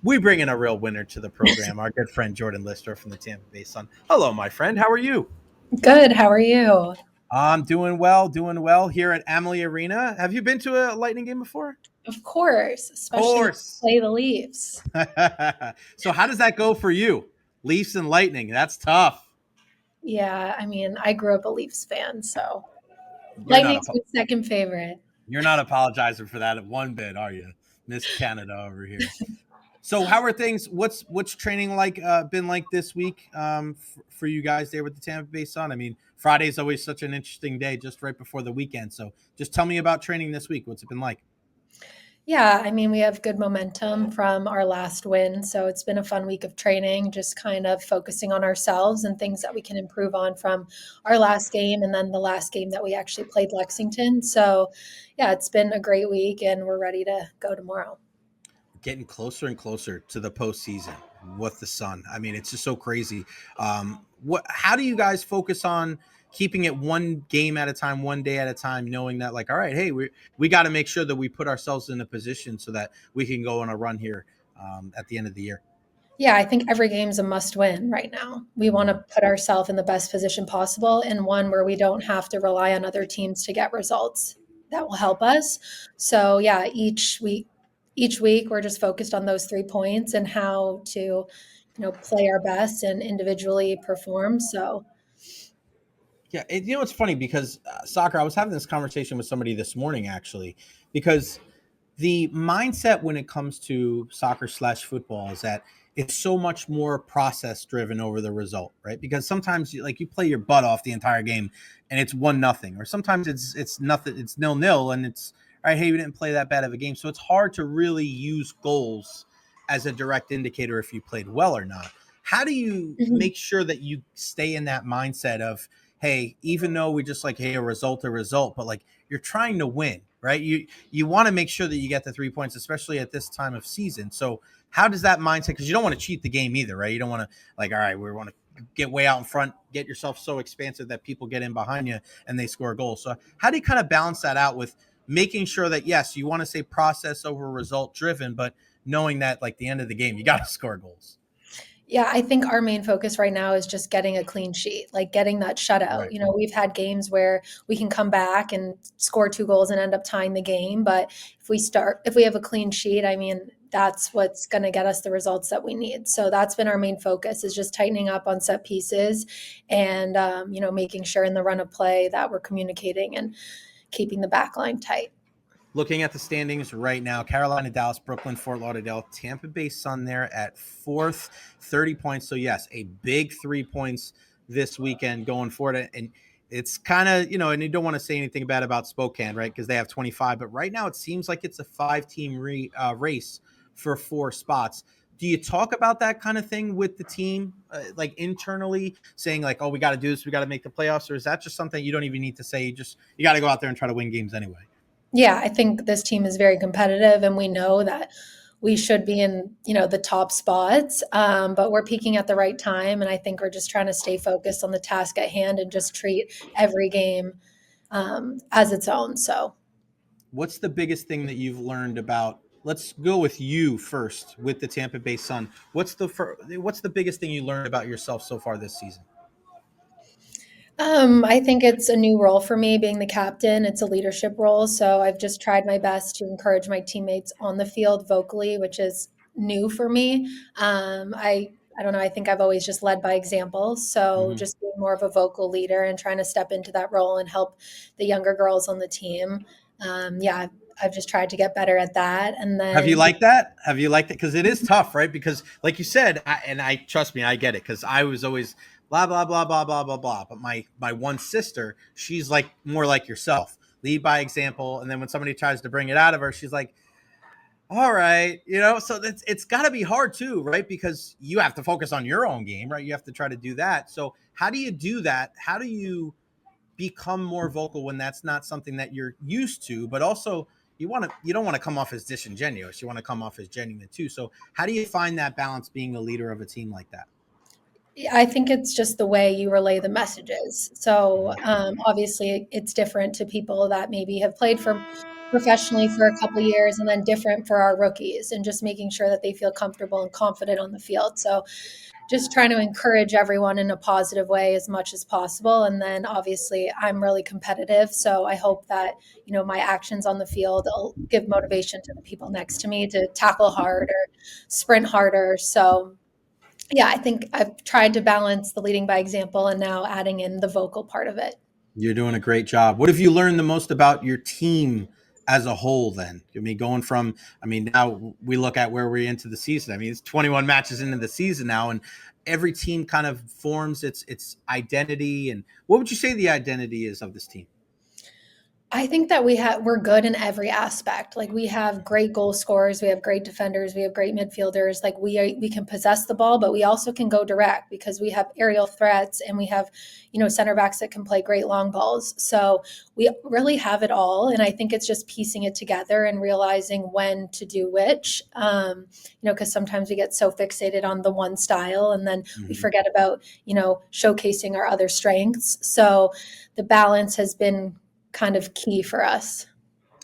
We bring in a real winner to the program, our good friend Jordyn Listro from the Tampa Bay Sun. Hello, my friend. How are you? Good. How are you? I'm doing well here at Amalie Arena. Have you been to a Lightning game before? Of course, Of especially when course. you play the Leafs. So, how does that go for you? Leafs and Lightning. That's tough. Yeah, I mean, I grew up a Leafs fan, so You're not Lightning's my second favorite. you're not apologizing for that one bit, are you, Miss Canada over here? So, how are things? What's training like been like this week for you guys there with the Tampa Bay Sun? I mean, Friday is always such an interesting day, just right before the weekend. So, just tell me about training this week. What's it been like? Yeah, I mean, we have good momentum from our last win, so it's been a fun week of training, just kind of focusing on ourselves and things that we can improve on from our last game and then the last game that we actually played Lexington. So, yeah, it's been a great week and we're ready to go tomorrow. Getting closer and closer to the postseason with the Sun. I mean, it's just so crazy. What? How do you guys focus on keeping it one game at a time, one day at a time, knowing that like, all right, hey, we got to make sure that we put ourselves in a position so that we can go on a run here at the end of the year. Yeah, I think every game's a must win right now. We want to put ourselves in the best position possible and one where we don't have to rely on other teams to get results. That will help us. So, yeah, each week we're just focused on those 3 points and how to, play our best and individually perform. So, Yeah, it's funny because soccer. I was having this conversation with somebody this morning actually, because the mindset when it comes to soccer slash football is that it's so much more process driven over the result, right? Because sometimes like you play your butt off the entire game and it's 1-0, or sometimes it's nothing, it's 0-0, and it's all right. Hey, we didn't play that bad of a game, so it's hard to really use goals as a direct indicator if you played well or not. How do you mhm. make sure that you stay in that mindset of, hey, even though we just like, hey, a result, but like you're trying to win, right? You want to make sure that you get the 3 points, especially at this time of season. So how does that mindset? Because you don't want to cheat the game either, right? You don't want to like, all right, we want to get way out in front, get yourself so expansive that people get in behind you and they score goals. So how do you kind of balance that out with making sure that yes, you want to say process over result driven, but knowing that like the end of the game, you got to score goals. Yeah, I think our main focus right now is just getting a clean sheet, like getting that shutout. Right. We've had games where we can come back and score 2 goals and end up tying the game. But if we have a clean sheet, I mean, that's what's going to get us the results that we need. So that's been our main focus is just tightening up on set pieces and, making sure in the run of play that we're communicating and keeping the back line tight. Looking at the standings right now, Carolina, Dallas, Brooklyn, Fort Lauderdale, Tampa Bay Sun there at fourth, 30 points. So, yes, a big 3 points this weekend going forward. And it's kind of, and you don't want to say anything bad about Spokane, right? Because they have 25. But right now, it seems like it's a five-team race for 4 spots. Do you talk about that kind of thing with the team, like internally, saying like, "Oh, we got to do this, we got to make the playoffs," or is that just something you don't even need to say? You got to go out there and try to win games anyway? Yeah, I think this team is very competitive, and we know that we should be in, the top spots. But we're peaking at the right time, and I think we're just trying to stay focused on the task at hand and just treat every game as its own. So, What's the biggest thing that you've learned about? Let's go with you first with the Tampa Bay Sun. What's the biggest thing you learned about yourself so far this season? I think it's a new role for me being the captain. It's a leadership role, so I've just tried my best to encourage my teammates on the field vocally, which is new for me. I don't know. I think I've always just led by example. So Mm-hmm. just being more of a vocal leader and trying to step into that role and help the younger girls on the team. Yeah, I've just tried to get better at that. And Have you then, liked that? Have you liked it? Because it is tough, right? Because, like you said, and I trust me, I get it. Because I was always blah blah blah blah blah blah blah. But my one sister, she's like more like yourself, lead by example. And then when somebody tries to bring it out of her, she's like, all right, so it's got to be hard too, right? Because you have to focus on your own game, right? You have to try to do that. So how do you do that? How do you become more vocal when that's not something that you're used to, but also you don't want to come off as disingenuous. You want to come off as genuine too. So how do you find that balance being a leader of a team like that? yeah, I think it's just the way you relay the messages. So obviously, it's different to people that maybe have played for professionally for a couple years and then different for our rookies, and just making sure that they feel comfortable and confident on the field. So just trying to encourage everyone in a positive way as much as possible. And then obviously I'm really competitive. So I hope that, my actions on the field will give motivation to the people next to me to tackle hard or sprint harder. So yeah, I think I've tried to balance the leading by example and now adding in the vocal part of it. You're doing a great job. What have you learned the most about your team as a whole then? I mean, going from, I mean, now we look at where we're into the season. I mean, it's 21 matches into the season now, and every team kind of forms its identity. And what would you say the identity is of this team? I think that we're good in every aspect. Like we have great goal scorers, we have great defenders, we have great midfielders. Like we can possess the ball, but we also can go direct because we have aerial threats and we have, center backs that can play great long balls. So we really have it all, and I think it's just piecing it together and realizing when to do which. Because sometimes we get so fixated on the one style and then we Mm-hmm. forget about showcasing our other strengths. So the balance has been kind of key for us.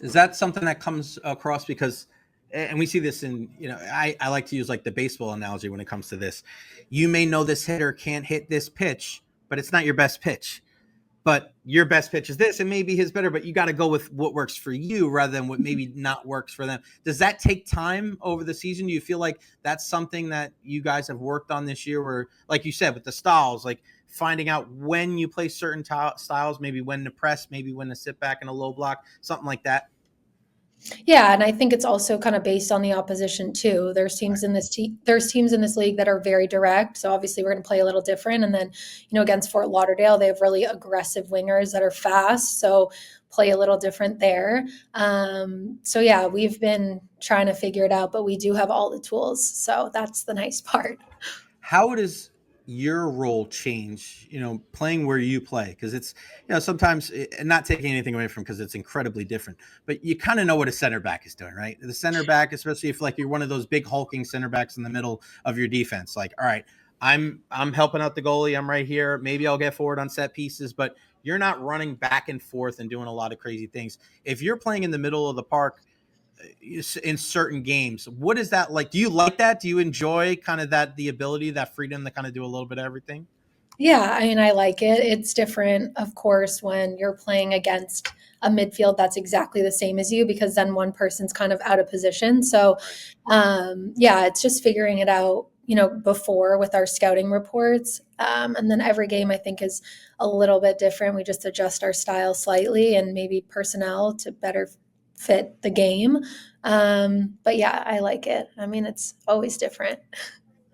Is that something that comes across because, and we see this in, I like to use like the baseball analogy when it comes to this. You may know this hitter can't hit this pitch, but it's not your best pitch. But your best pitch is this, and maybe his better, but you got to go with what works for you rather than what maybe not works for them. Does that take time over the season? Do you feel like that's something that you guys have worked on this year where, like you said, with the styles, like finding out when you play certain styles, maybe when to press, maybe when to sit back in a low block, something like that? Yeah, and I think it's also kind of based on the opposition too. Right. There's teams in this league that are very direct. So obviously we're going to play a little different. And then, against Fort Lauderdale, they have really aggressive wingers that are fast. So play a little different there. So yeah, we've been trying to figure it out, but we do have all the tools. So that's the nice part. How does your role change, playing where you play? Because it's, sometimes, and not taking anything away from, because it's incredibly different, but you kind of know what a center back is doing, right? The center back, especially if like you're one of those big hulking center backs in the middle of your defense, like, all right, I'm helping out the goalie. I'm right here. Maybe I'll get forward on set pieces, but you're not running back and forth and doing a lot of crazy things. If you're playing in the middle of the park, in certain games. What is that like? Do you like that? Do you enjoy kind of that, the ability, that freedom to kind of do a little bit of everything? Yeah, I mean, I like it. It's different, of course, when you're playing against a midfield that's exactly the same as you, because then one person's kind of out of position. So, yeah, it's just figuring it out, before with our scouting reports. And then every game I think is a little bit different. We just adjust our style slightly and maybe personnel to better fit the game. But yeah, I like it. I mean, it's always different.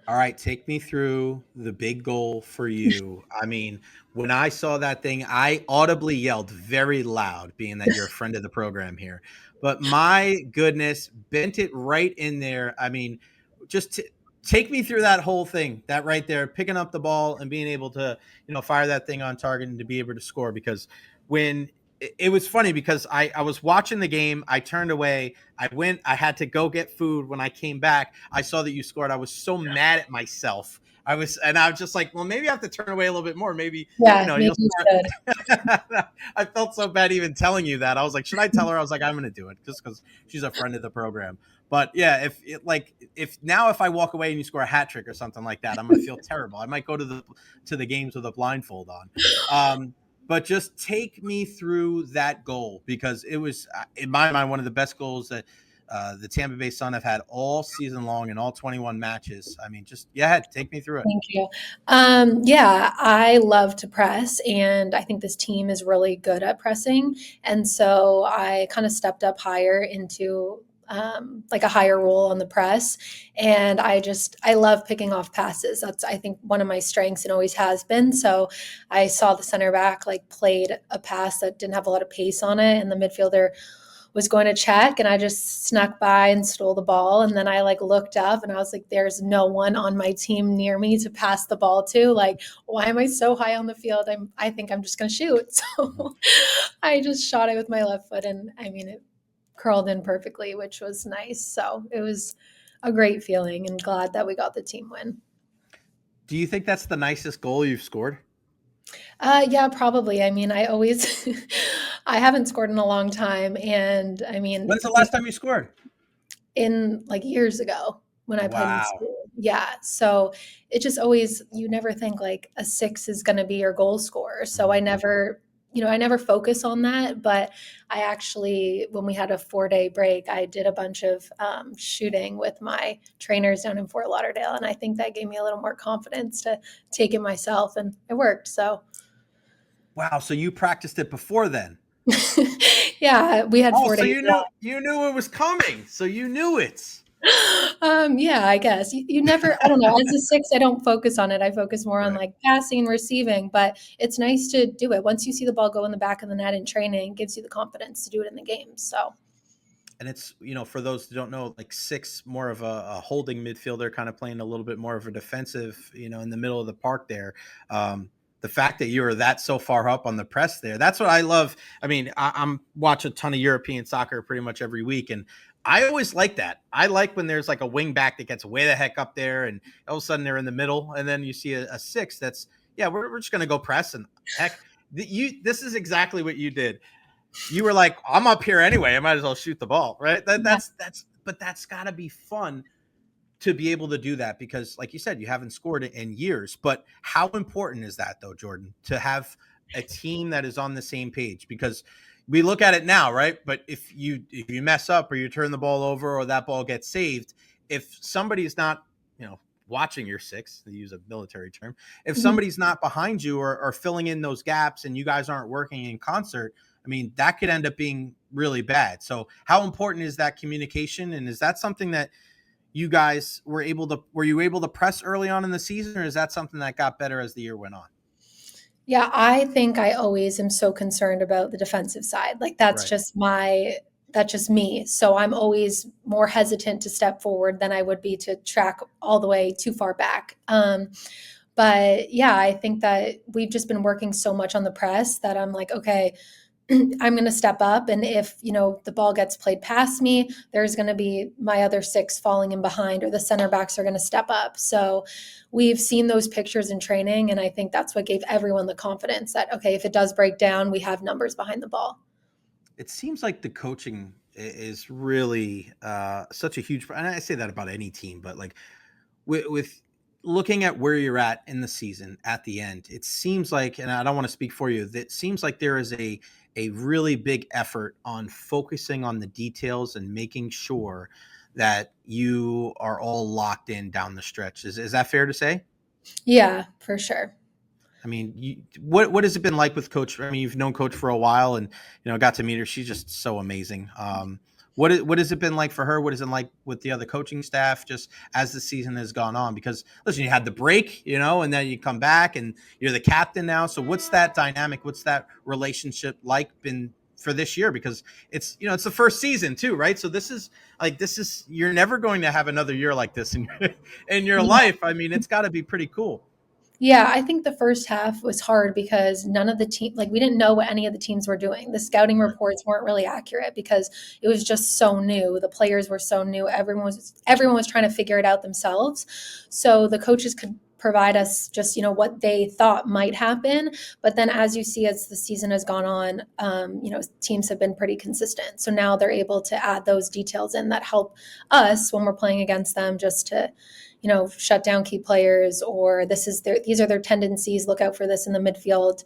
All right, take me through the big goal for you. I mean, when I saw that thing, I audibly yelled very loud, being that you're a friend of the program here. But my goodness, bent it right in there. I mean, just take me through that whole thing, that right there, picking up the ball and being able to, fire that thing on target and to be able to score. Because when it was funny, because I was watching the game, I turned away, I had to go get food. When I came back, I saw that you scored. I was so mad at myself. I was just like, well, maybe I have to turn away a little bit more. Maybe, Yeah, maybe you'll you start. should. I felt so bad even telling you that. I was like, should I tell her? I was like, I'm going to do it just because she's a friend of the program. But yeah, if I walk away and you score a hat trick or something like that, I'm going to feel terrible. I might go to the games with a blindfold on. But just take me through that goal, because it was, in my mind, one of the best goals that the Tampa Bay Sun have had all season long in all 21 matches. I mean, just, yeah, take me through it. Thank you. Yeah, I love to press, and I think this team is really good at pressing. And so I kind of stepped up higher into like a higher role on the press. And I love picking off passes. That's, I think, one of my strengths and always has been. So I saw the center back like played a pass that didn't have a lot of pace on it, and the midfielder was going to check, and I just snuck by and stole the ball. And then I like looked up and I was like, there's no one on my team near me to pass the ball to. Like, why am I so high on the field? I think I'm just going to shoot. So I just shot it with my left foot, and I mean, it curled in perfectly, which was nice. So it was a great feeling, and glad that we got the team win. Do you think that's the nicest goal you've scored? Yeah, probably. I mean, I always, I haven't scored in a long time, and I mean, When's the last time you scored? in like years ago when I played in Wow. school. Yeah. So it just always, you never think like a six is going to be your goal scorer. So I Mhm. never, I never focus on that. But I actually, when we had a 4-day break, I did a bunch of shooting with my trainers down in Fort Lauderdale. And I think that gave me a little more confidence to take it myself. And it worked. So Wow. So you practiced it before then? yeah, we had Oh, four so days you knew it was coming. So you knew it. Yeah, I guess. You never, I don't know, as a six, I don't focus on it. I focus more on Right. like passing, receiving, but it's nice to do it. Once you see the ball go in the back of the net in training, it gives you the confidence to do it in the game. So, And it's, for those who don't know, like six, more of a holding midfielder, kind of playing a little bit more of a defensive, in the middle of the park there. The fact that you were that so far up on the press there, that's what I love. I mean, I'm watch a ton of European soccer pretty much every week, and I always like that. I like when there's like a wing back that gets way the heck up there, and all of a sudden they're in the middle, and then you see a six that's, yeah, we're just gonna go press, and heck, this is exactly what you did. You were like, I'm up here anyway. I might as well shoot the ball, right? yeah. But that's got to be fun to be able to do that because, like you said, you haven't scored in years. But how important is that, though, Jordyn, to have a team that is on the same page? Because we look at it now, right? But if you mess up or you turn the ball over or that ball gets saved, if somebody's not, watching your six, to use a military term, if Mhm. somebody's not behind you or filling in those gaps and you guys aren't working in concert, I mean, that could end up being really bad. So how important is that communication? And is that something that you guys were you able to press early on in the season, or is that something that got better as the year went on? Yeah, I think I always am so concerned about the defensive side. Like Right. that's just me. So I'm always more hesitant to step forward than I would be to track all the way too far back. But yeah, I think that we've just been working so much on the press that I'm like, okay, I'm going to step up. And if, the ball gets played past me, there's going to be my other six falling in behind, or the center backs are going to step up. So we've seen those pictures in training. And I think that's what gave everyone the confidence that, okay, if it does break down, we have numbers behind the ball. It seems like the coaching is really such a huge, and I say that about any team, but like with looking at where you're at in the season at the end, it seems like, and I don't want to speak for you, that it seems like there is a really big effort on focusing on the details and making sure that you are all locked in down the stretch. Is that fair to say? Yeah, for sure. I mean, what has it been like with Coach? I mean, you've known Coach for a while, and got to meet her. She's just so amazing. What has it been like for her? What is it like with the other coaching staff, just as the season has gone on? Because listen, you had the break, and then you come back, and you're the captain now. So what's that dynamic? What's that relationship like been for this year? Because it's the first season too, right? So this is you're never going to have another year like this in in your Yeah. life. I mean, it's got to be pretty cool. Yeah, I think the first half was hard because none of the team, like we didn't know what any of the teams were doing. The scouting Right. reports weren't really accurate because it was just so new. The players were so new. Everyone was trying to figure it out themselves. So the coaches could provide us just what they thought might happen. But then as you see as the season has gone on, teams have been pretty consistent. So now they're able to add those details in that help us when we're playing against them, just to shut down key players, or these are their tendencies. Look out for this in the midfield.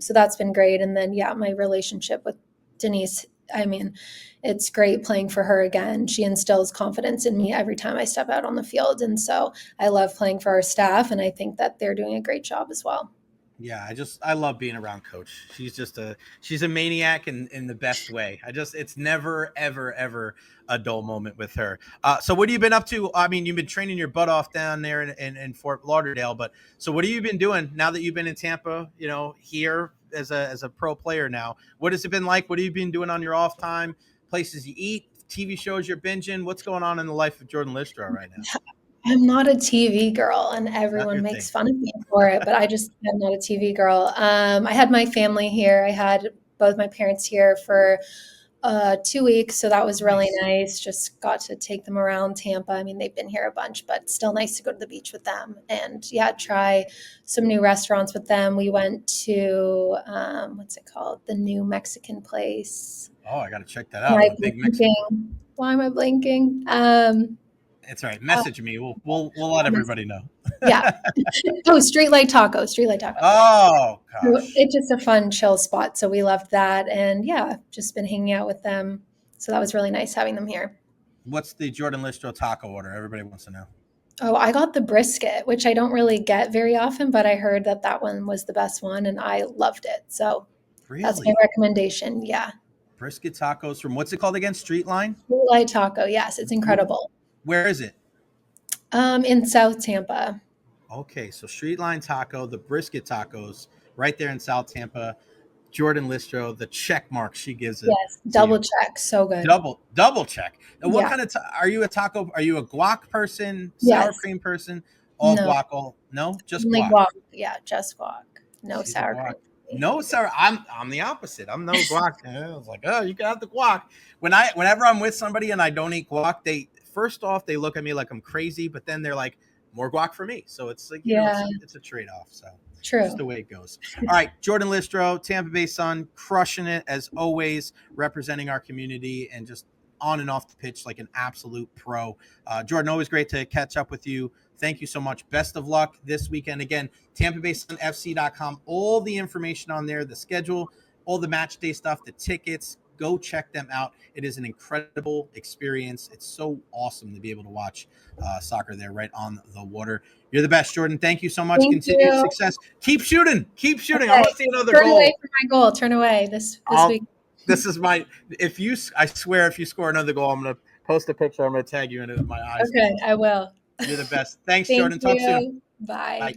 So that's been great. And then, yeah, my relationship with Denise, I mean, it's great playing for her again. She instills confidence in me every time I step out on the field. And so I love playing for our staff, and I think that they're doing a great job as well. Yeah, I love being around Coach. She's a maniac in the best way. It's never ever a dull moment with her. So what have you been up to? I mean, you've been training your butt off down there in Fort Lauderdale, but so what have you been doing now that you've been in Tampa? Here as a pro player now. What has it been like? What have you been doing on your off time? Places you eat, TV shows you're binging. What's going on in the life of Jordyn Listro right now? I'm not a TV girl, and Not everyone your makes thing. fun of me for it, but I'm not a TV girl. I had my family here. I had both my parents here for 2 weeks, so that was really Nice. nice. Just got to take them around Tampa. I mean, they've been here a bunch, but still nice to go to the beach with them and yeah, try some new restaurants with them. We went to what's it called? The new Mexican place. Oh, I got to check that Am out. I The big Mexican. blinking? Why am I blinking? It's all right. Uh, Message me. We'll let everybody know. yeah. Oh, Streetlight Taco. Streetlight Taco. Oh So gosh. it's just a fun, chill spot. So we loved that. And yeah, just been hanging out with them. So that was really nice having them here. What's the Jordyn Listro taco order? Everybody wants to know. Oh, I got the brisket, which I don't really get very often, but I heard that that one was the best one and I loved it. So that's my Really? recommendation. Yeah. Brisket tacos from what's it called again? Street Line? Light taco. Yes, it's incredible. Where is it? In South Tampa. Okay, so Street Line Taco, the brisket tacos, right there in South Tampa. Jordyn Listro, the check mark she gives it Yes. to Double you. check. So good. Double check. And what Yeah. kind of are you a taco? Are you a guac person? Sour Yes. cream person? All No. guac? All no, just Only guac. guac. Yeah, just guac. No She's a sour guac. cream. No sour. I'm the opposite. I'm no guac. I was like, oh, you can have the guac. Whenever I'm with somebody and I don't eat guac, they first off they look at me like I'm crazy, but then they're like, more guac for me. So it's like Yeah. it's a trade off. So True. just the way it goes. All right, Jordyn Listro, Tampa Bay Sun, crushing it as always, representing our community and just on and off the pitch like an absolute pro. Jordyn, always great to catch up with you. Thank you so much. Best of luck this weekend. Again, TampaBaySunFC.com. All the information on there, the schedule, all the match day stuff, the tickets. Go check them out. It is an incredible experience. It's so awesome to be able to watch soccer there right on the water. You're the best, Jordyn. Thank you so much. Thank Continued you. success. Keep shooting. Keep shooting. I Okay. want to see another Turn goal. away from my goal. Turn away this week. This is my. I swear, if you score another goal, I'm gonna post a picture. I'm gonna tag you in it with my eyes. Okay, I will. You're the best. Thanks, Thank Jordyn. Talk soon. you. Bye. Bye.